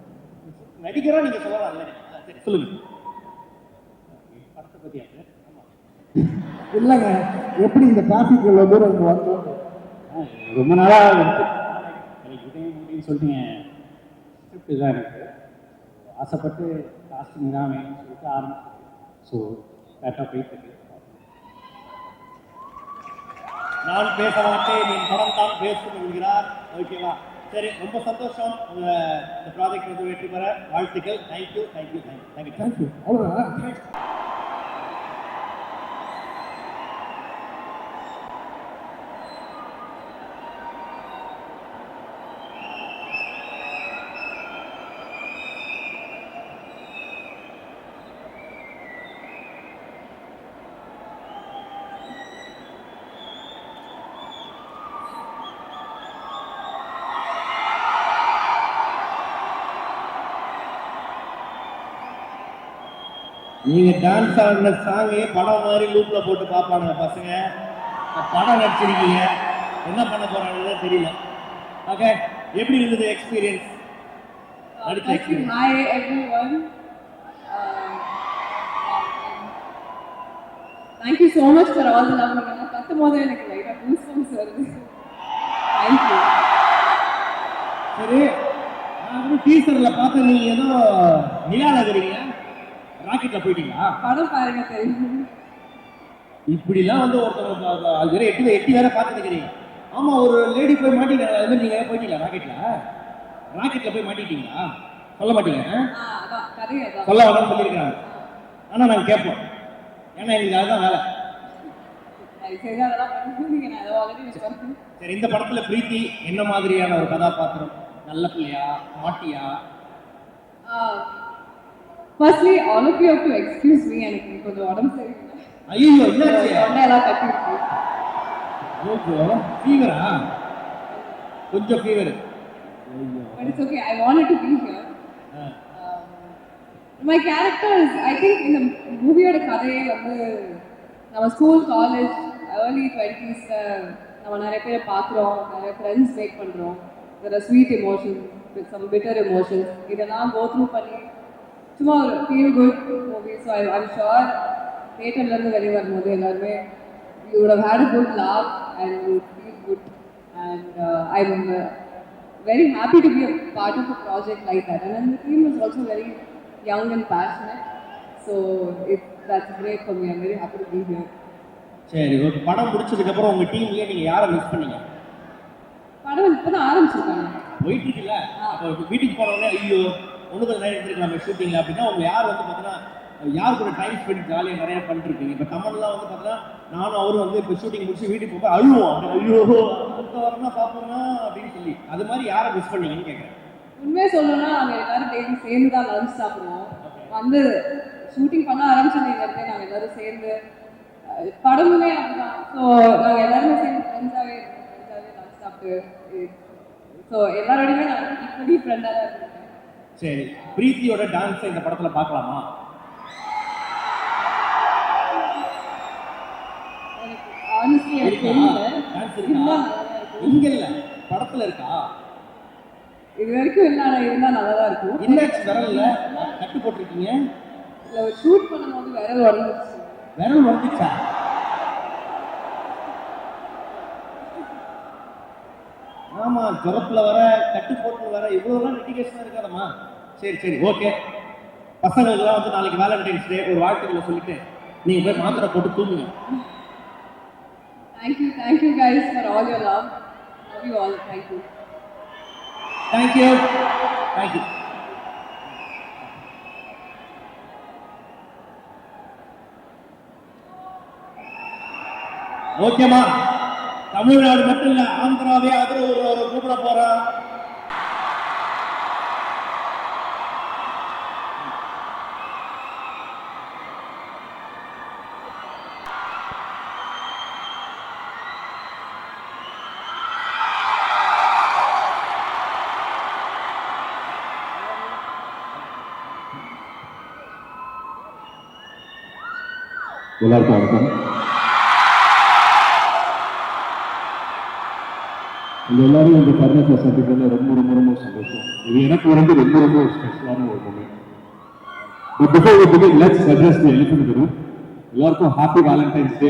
நடிக்கிறா நீங்கள் சொல்லலாம் இல்லை? சரி சொல்லுங்க. படத்தை பற்றி இல்லைங்க, எப்படி இந்த டிராஃபிக் இவ்வளோ தூரம் இங்கே வரணும்? ரொம்ப நாளாக எனக்கு இதே முடியும்னு சொல்லிட்டு ஸ்கிரிப்ட் இதாக எனக்கு ஆசைப்பட்டு காஸ்டிங் தான் வேணும்னு சொல்லிட்டு ஆரம்பிச்சு. ஸோ கரெக்டாக போயிட்டு இருக்கு. நான் பேச மாட்டேன், நீ படம் தான் பேசும் என்கிறார். ஓகேவா, சரி, ரொம்ப சந்தோஷம். இந்த ப்ராஜெக்ட் வந்து வெற்றி பெற வாழ்த்துக்கள். Thank you thank you thank you thank you thank you. அவ்வளோதான். நீங்க டான்ஸ் ஆடின சாங்கே படம் மாதிரி லூப்ல போட்டு பார்ப்பானுங்க பசங்க. படம் நடிச்சிருக்கீங்க, என்ன பண்ண போறாங்கன்னு தெரியல. ஓகே, எப்படி இருந்தது எக்ஸ்பீரியன்ஸ்? நடிச்ச experience. Hi everyone. Thank you so much for all the love. நான் கத்தும்போது எனக்கு லைட்டா goosebumps வருது. Thank you. சரி, நான் டீசர்ல பார்த்து நீங்க ஏதோ நிலால இருக்கிறீங்க, ராக்கெட்ல போயிட்டீங்களா? படம் பாருங்க தெரியும். இப்படிலாம் வந்து ஒருத்தவங்க அது வேற எட்டி வேற பார்த்து நிக்கிறீங்க. ஆமா, ஒரு லேடி போய் மாட்டீங்க, அது மாதிரி நீங்க போயிட்டீங்களா ராக்கெட்ல போய் மாட்டிட்டீங்களா? சொல்ல மாட்டீங்க, அதான் கதை அதான். சொல்ல வேணாம்னு சொல்லியிருக்காங்க. ஆனா நாங்க கேட்போம், ஏன்னா எங்களுக்கு அதுதான் வேலை. சரி, அதெல்லாம் பண்ணுவீங்க. நான் அதை ஆல்ரெடி மிஸ் பண்ணேன். சரி, இந்த படத்துல பிரீத்தி என்ன மாதிரியான ஒரு கதாபாத்திரம்? நல்ல பிள்ளையா, மாட்டியா? Firstly, all of you have to excuse me. எனக்கு கொஞ்சம் உடம்பு சரியில்லை. ஐயோ, என்னாச்சு? தொண்டையெல்லாம் கட்டி இருக்கு. ஓகே, ஃபீவரா? கொஞ்சம் fever. But it's okay. I wanted to be here. My character is, I think, in the மூவியோட கதையே வந்து நம்ம ஸ்கூல், காலேஜ், early 20s நம்ம நிறைய பேரை பார்க்குறோம், நிறைய ஃப்ரெண்ட்ஸ் மேக் பண்ணுறோம். there are sweet emotions with some bitter emotions. இதெல்லாம் go through பண்ணி சும்மா ஒரு feel good movie. So I'm sure தியேட்டர்லேருந்து வெளியே வரும்போது எல்லாருமே you would have had a good laugh and you would feel good. And I'm very happy to be a part of a project like that. And then the team is also very young and passionate. So that's great for me. I'm very happy to be here. சரி, okay. படம் முடிச்சதுக்கு அப்புறம் உங்க டீம்லயே நீங்க யாரை miss பண்ணீங்க? படம் இப்பதான் ஆரம்பிச்சிருக்காங்க, போயிட்டு இருக்குல்ல. அப்போ வீட்டுக்கு போனோடனே ஐயோ ஒன்று கொஞ்சம் நேரம் எடுத்துருக்கலாம் ஷூட்டிங்ல அப்படின்னா உங்க யார் வந்து பார்த்தீங்கன்னா யார் கூட டைம் ஸ்பெண்ட் ஜாலியாக நிறைய பண்ணிருக்கீங்க? இப்போ தமிழ்லாம் வந்து பார்த்தீங்கன்னா நானும் அவரும் வந்து இப்போ ஷூட்டிங் முடிச்சு வீட்டுக்கு போக அழுவோம், ஐயோ அடுத்த வாரம்னா பார்ப்போம்னா அப்படின்னு சொல்லி. அது மாதிரி யாரை மிஸ் பண்ணீங்கன்னு கேட்குறேன். உண்மையை சொல்லணும்னா நாங்கள் எல்லாரும் டெய்லி சேர்ந்து தான் லஞ்ச் சாப்பிடுவோம். வந்து ஷூட்டிங் பண்ண ஆரம்பிச்சதுலேருந்தே நாங்கள் எல்லாரும் சேர்ந்து படமுமே அப்படிதான். ஸோ நாங்கள் எல்லாருமே சேர்ந்து ஃப்ரெண்ட்ஸாகவே லஞ்ச் சாப்பிட்டு, ஸோ எல்லாரோடையுமே நாங்கள் ஈக்குவலி ஃப்ரெண்டாக தான் இருக்கோம். சரி, பிரீத்தியோட டான்ஸை இந்த படத்துல பார்க்கலாமா? ஆனஸ்ட்லி எனக்கு தெரியல. டான்ஸ் இருக்கா? இங்க இல்ல, படத்துல இருக்கா? இது வரைக்கும் இல்லை, ஆனால் இருந்தால் நல்லா தான் இருக்கும். என்னாச்சு விரல்ல கட்டு போட்டிருக்கீங்க? இல்லை, ஷூட் பண்ணும்போது விரல் உடஞ்சிருச்சு. விரல் உடஞ்சிச்சா? ஆமா, ஜுரத்துல வர கட்டு போட்டு வர இவ்வளவுலாம் லிட்டிகேஷனா இருக்காதம்மா. சரி சரி, ஓகே. பசங்களுக்குலாம் வந்து நாளைக்கு வேலண்டைன்ஸ் டே, ஒரு வாழ்த்துக்களை சொல்லிட்டு நீங்க போய் மாத்திரை போட்டு தூங்குங்க. Thank you guys for all your love. Love you all. Thank you. Thank you. Thank you. ஓகேமா, தமிழ்நாடு மட்டும் இல்ல, ஆந்திராவே அதில் ஒரு கூப்பிட போறோம். எல்லாருக்கும் வணக்கம். உங்க எல்லாரும் இந்த தருணத்தை சந்திக்கிறதுல ரொம்ப ரொம்ப ரொம்ப சந்தோஷம். இது எனக்கு வந்து ரொம்ப ரொம்ப ஸ்பெஷலான ஒரு moment. But before we begin, let's address the elephant in the room. எல்லாருக்கும் ஹாப்பி வேலண்டைன்ஸ் டே.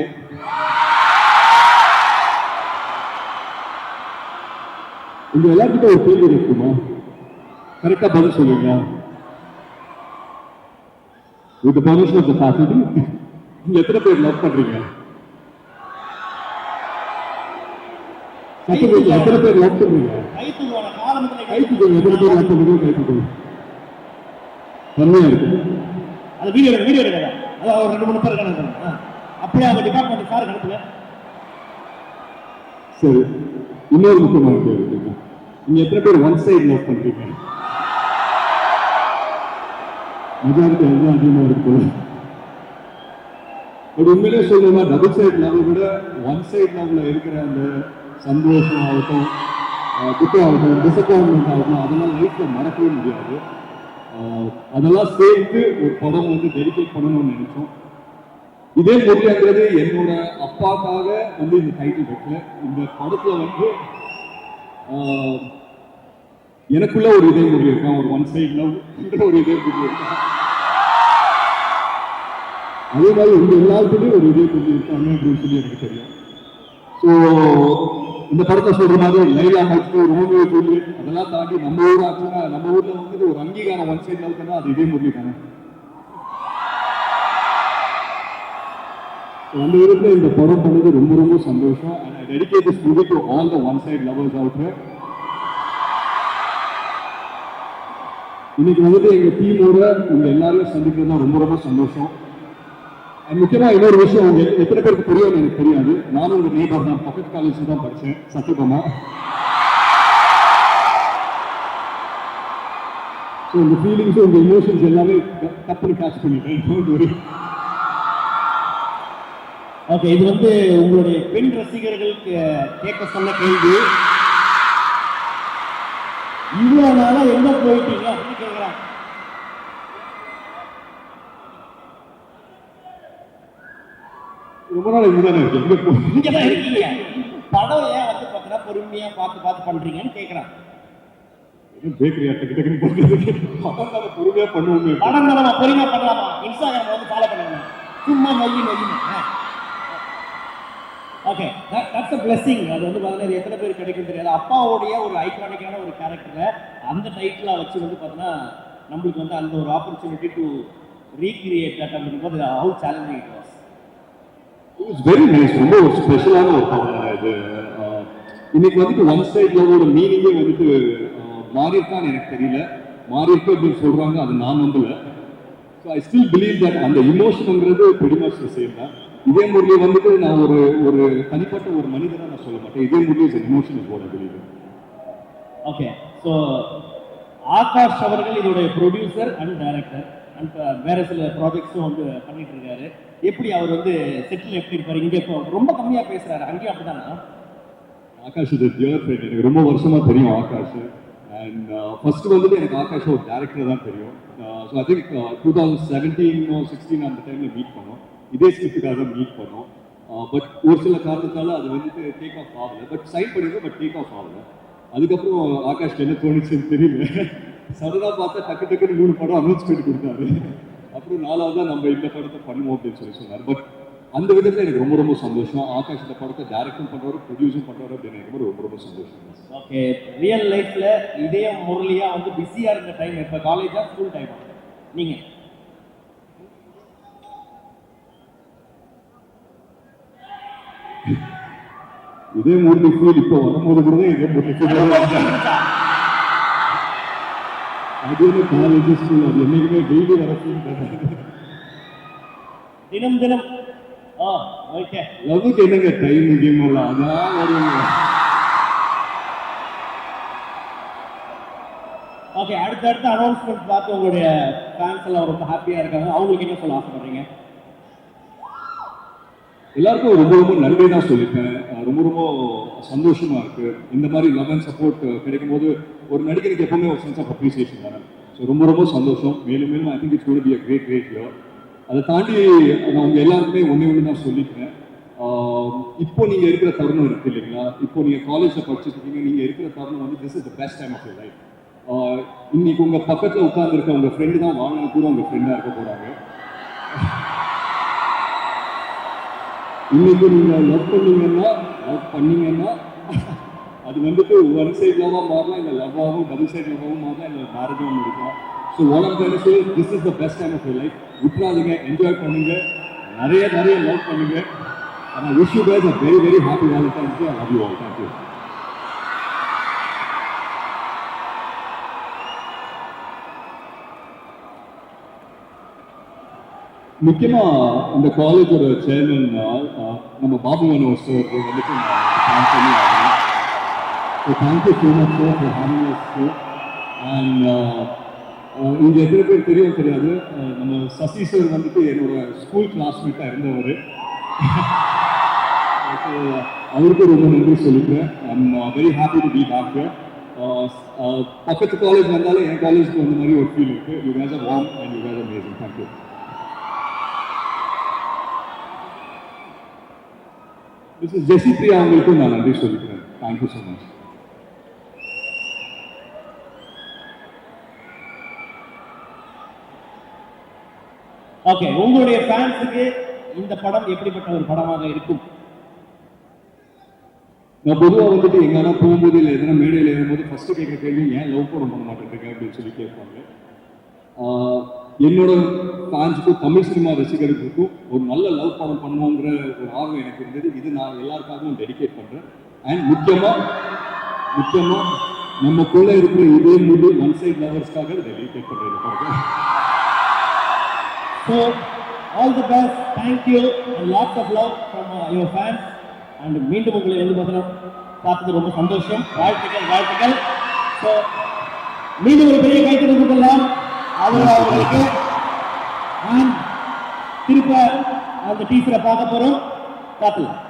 உங்க எல்லாருக்கிட்ட ஒரு கேள்வி இருக்குமா? கரெக்டா பதில் சொல்லுங்க. With the permission of the faculty, நீங்க எத்தனை பேர் லவ் பண்றீங்க? எத்தனை பேர் லவ் பண்றீங்க? கை தூக்குங்க. எத்தனை பேர் லவ் பண்றீங்க? கை தூக்குங்க. கம்மியா இருக்கு. அது வீடியோ எடுங்க. அதான் ஒரு 2-3 பேர் இருக்காங்க. அப்படியே அவங்க டிபார்ட்மெண்ட் சார் அனுப்புங்க. சரி, இன்னொரு முக்கியமான கேள்வி இருக்கு. நீங்க எத்தனை பேர் ஒன் சைடு லவ் பண்றீங்க? மெஜாரிட்டி அதுதான் அதிகமா இருக்கு. ஒரு உண்மையிலே சொல்லணும்னா டபுள் சைடு லவ் விட ஒன் சைடு லவ்ல இருக்கிற அந்த சந்தோஷம் ஆகட்டும், துக்கம் ஆகட்டும், டிசப்பாயின்மெண்ட் ஆகட்டும், அதெல்லாம் லைஃப்ல மறக்கவே முடியாது. அதெல்லாம் சேர்த்து ஒரு படம் வந்து டெடிகேட் பண்ணணும்னு நினைச்சோம். இதே முறையாங்கிறது என்னோட அப்பாக்காக வந்து இந்த டைட்டில் வைக்கல. இந்த படத்துல வந்து எனக்குள்ள ஒரு இதே முறை இருக்கான், ஒரு ஒன் சைடு லவ் ஒரு இதே முறை இருக்கான். அதே மாதிரி உங்க எல்லாருக்குமே ஒரு இதே முறை இருக்காங்க அப்படின்னு சொல்லி எனக்கு தெரியும். ஸோ இந்த படத்தை சொல்ற மாதிரி லைலா மஜ்னு, ரோமியோ ஜூலியட் அதெல்லாம் தாண்டி நம்ம ஊர் ஆச்சுன்னா நம்ம ஊர்ல வந்து ஒரு அங்கீகாரம் ஒன் சைடு லவ் பண்ணா அது இதே முறை தானே. அந்த விதத்தில் இந்த படம் பண்ணது ரொம்ப ரொம்ப சந்தோஷம். And I dedicate this movie to all the one side lovers out there. இன்னைக்கு வந்துட்டு எங்க டீமோட உங்க எல்லாரையும் சந்திக்கிறது ரொம்ப ரொம்ப சந்தோஷம். அண்ட் முக்கியமா இன்னொரு விஷயம், உங்க எத்தனை பேருக்கு தெரியும் எனக்கு தெரியாது, நானும் உங்க நேபர் தான், பக்கத்து காலேஜ் தான் படித்தேன், சத்தியபாமா. ஸோ உங்க ஃபீலிங்ஸ் உங்க இமோஷன்ஸ் எல்லாமே தப்புன்னு கேட்ச் பண்ணிட்டேன். ஓகே, இது வந்து உங்களுடைய பெண் ரசிகர்களுக்கு கேட்க சொன்ன கேள்வி. இவ்வளவு நாளா எங்க போயிட்டீங்க அப்படின்னு கேட்கிறாங்க. ரொம்ப நாள் இங்கதானே இருக்கு. இங்கதான் இருக்கீங்க. படம் ஏன் வந்து பாத்தீங்கன்னா பொறுமையா பார்த்து பண்றீங்கன்னு கேட்கிறாங்க. பேக்கரி பொறுமையா பண்ணுவோம். படம் நம்ம பொறுமையா பண்ணலாமா? இன்ஸ்டாகிராம் வந்து ஃபாலோ பண்ணலாமா? சும்மா நொய்யி. Okay, that's a blessing. அது வந்து பார்த்தீங்கன்னா எத்தனை பேர் கிடைக்கும் தெரியாது. அப்பாவுடைய ஒரு ஐகானிக்கான ஒரு கேரக்டரை அந்த டைட்டில் வச்சு வந்து பார்த்தீங்கன்னா நம்மளுக்கு வந்து அந்த ஒரு ஆப்பர்ச்சுனிட்டி டு ரீக்ரியேட் தட் அப்படிங்கும் போது how challenging it was. It's very nice. ரொம்ப ஒரு ஸ்பெஷலான ஒரு படம் இது. இன்னைக்கு வந்துட்டு ஒன் சைட் லவோட மீனிங்கே வந்துட்டு மாறி இருக்கான்னு எனக்கு தெரியல. மாறி இருக்கு அப்படின்னு சொல்றாங்க, அது நான் நம்பல. So I still believe that அந்த இமோஷனுங்கிறது pretty much the same தான். இதே முறையில் வந்துட்டு நான் ஒரு தனிப்பட்ட ஒரு மனிதனாக நான் சொல்ல மாட்டேன். இதே முறையில் emotion is what I believe. Okay, so Akash அவர்கள் இதோடைய ப்ரொடியூசர் அண்ட் டைரக்டர் அண்ட் வேற சில ப்ராஜெக்ட்ஸும் வந்து பண்ணிட்டு இருக்காரு. எப்படி அவர் வந்து செட்டில் எப்படி இருப்பாரு? இங்கே இப்போ ரொம்ப கம்மியாக பேசுறாரு, அங்கேயும் அப்படிதானா? ஆகாஷ் இது டியர் ஃப்ரெண்ட், எனக்கு ரொம்ப வருஷமா தெரியும் ஆகாஷ். அண்ட் ஃபர்ஸ்ட் வந்துட்டு எனக்கு ஆகாஷ் ஒரு டேரக்டர் தான் தெரியும். ஸோ ஐ திங்க் 2017-16 அந்த டைமில் மீட் பண்ணோம். இதே ஸ்கிரிப்டுக்காக மீட் பண்ணோம். பட் ஒரு சில காரணத்தால் அது வந்துட்டு டேக் ஆஃப் ஆகலை. பட் சைன் பண்ணிடுவோம், பட் டேக் ஆஃப் ஆகலை. அதுக்கப்புறம் ஆகாஷ்க்கு என்ன தோணுச்சுன்னு தெரியல. சடனாக பார்த்தா டக்குன்னு 3 படம் அனௌன்ஸ்மெண்ட் கொடுத்தாரு. அப்புறம் 4வது தான் நம்ம இந்த படத்தை பண்ணுவோம் அப்படின்னு சொன்னார். பட் அந்த விதத்தில் எனக்கு ரொம்ப ரொம்ப சந்தோஷம். ஆகாஷ் இந்த படத்தை டைரக்டும் பண்ணுவார், ப்ரொடியூஸும் பண்ணுவார் அப்படின்னு எனக்கு ரொம்ப ரொம்ப சந்தோஷம். ஓகே, ரியல் லைஃப்ல இதே முரளியா வந்து பிஸியா இருந்த டைம் இப்போ காலேஜா ஸ்கூல் டைமா நீங்க? இதே முரளி ஃபீல் இப்போ வரும்போது கூட தான் இதே முரளி ஃபீல். அது என்ன காலேஜ் ஸ்கூல், அது என்னைக்குமே டெய்லி வர ஃபீல். தினம் ஓகே, லவ்வுக்கு என்னங்க டைம் கேம் எல்லாம் அதான் வருவாங்க. ஓகே, அடுத்த அனௌன்ஸ்மெண்ட் பார்த்து உங்களுடைய ஃபேன்ஸ் எல்லாம் ரொம்ப ஹாப்பியா இருக்காங்க. அவங்களுக்கு என்ன சொல்ல ஆசைப்படுறீங்க? எல்லாருக்கும் ரொம்ப ரொம்ப நன்றி தான் சொல்லிட்டேன். ரொம்ப ரொம்ப சந்தோஷமா இருக்கு. இந்த மாதிரி லவ் அண்ட் சப்போர்ட் கிடைக்கும் போது ஒரு நடிகருக்கு எப்பவுமே ஒரு சென்ஸ் ஆஃப் அப்ரிசியேஷன் தானே. ஸோ ரொம்ப ரொம்ப சந்தோஷம். மேலும் மேலும் I think it's going to be a great year. அதை தாண்டி நான் உங்க எல்லாருக்குமே ஒன்று தான் சொல்லிக்கிறேன். இப்போ நீங்க இருக்கிற தருணம் இருக்கு இல்லைங்களா? இப்போ நீங்க காலேஜ்ல படிச்சுருக்கீங்க, நீங்க இருக்கிற தருணம் வந்து this is the best time of your life. இன்னைக்கு உங்க பக்கத்துல உட்கார்ந்து இருக்க உங்க ஃப்ரெண்டு தான் வாழ்நாள் கூட உங்க ஃப்ரெண்டா இருக்க போறாங்க. இன்னைக்கு நீங்கள் லவ் பண்ணீங்கன்னா அது வந்துட்டு ஒன் சைட் லவ்வாக மாறலாம், இல்லை லவ்வாகவும் டபுள் சைட் லவ்வாகவும் மாறலாம், இல்லை மேரேஜாகவும் இருக்கும். So what of the this is the best time of your life. விட்டுறாதீங்க, என்ஜாய் பண்ணுங்க, நிறைய லவ் பண்ணுங்க. And I wish you guys a very, very happy Valentine's Day. I love you all. Thank you. முக்கியமா இந்த காலேஜோட chairman நம்ம Babu Manoj sir வந்துட்டு thank பண்ணி ஆகணும். So thank you so much sir for having as sir. And இங்கே எத்தனை பேர் தெரியாது, நம்ம சசி சார் வந்துட்டு என்னோட ஸ்கூல் கிளாஸ்மேட்டாக இருந்தவர். ஸோ அவருக்கு ரொம்ப நன்றி சொல்லிக்கிறேன். I'm very happy to be back. பக்கத்து காலேஜ் வந்தாலும் என் காலேஜுக்கு வந்த மாதிரி ஒரு ஃபீல் இருக்குது. You guys are warm and you guys are amazing. Thank you. Mrs Jessy Priya அவங்களுக்கும் நான் நன்றி சொல்லிக்கிறேன். Thank you so much. ஓகே, உங்களுடைய ஃபேன்ஸுக்கு இந்த படம் எப்படிப்பட்ட ஒரு படமாக இருக்கும்? நான் பொதுவாக வந்துட்டு எங்கன்னா போகும்போது இல்லை எதனா மேடையில் ஏறும்போது ஃபஸ்ட்டு கேட்குற கேள்வி ஏன் லவ் படம் பண்ண மாட்டேங்க அப்படின்னு சொல்லி கேட்பாங்க. என்னோட ஃபேன்ஸுக்கும் தமிழ் சினிமா ரசிகர்களுக்கும் ஒரு நல்ல லவ் படம் பண்ணுவோங்கிற ஒரு ஆர்வம் எனக்கு இருந்தது. இது நான் எல்லாருக்காகவும் டெடிகேட் பண்ணுறேன். அண்ட் முக்கியமாக நமக்குள்ளே இருக்கிற இதே மூவி ஒன் சைட் லவர்ஸ்க்காக டெடிகேட் பண்ணுறேன். So all the best, thank you and lots of love from your fans. And மீண்டும் உங்களை வந்து பார்த்தது ரொம்ப சந்தோஷம். வாழ்த்துக்கள். ஸோ மீண்டும் ஒரு பெரிய கைத்தறி கொடுக்கலாம் அவர்களுக்கு. அண்ட் திருப்ப அந்த டீச்சரை பார்க்க போகிறோம். பார்த்துக்கலாம்.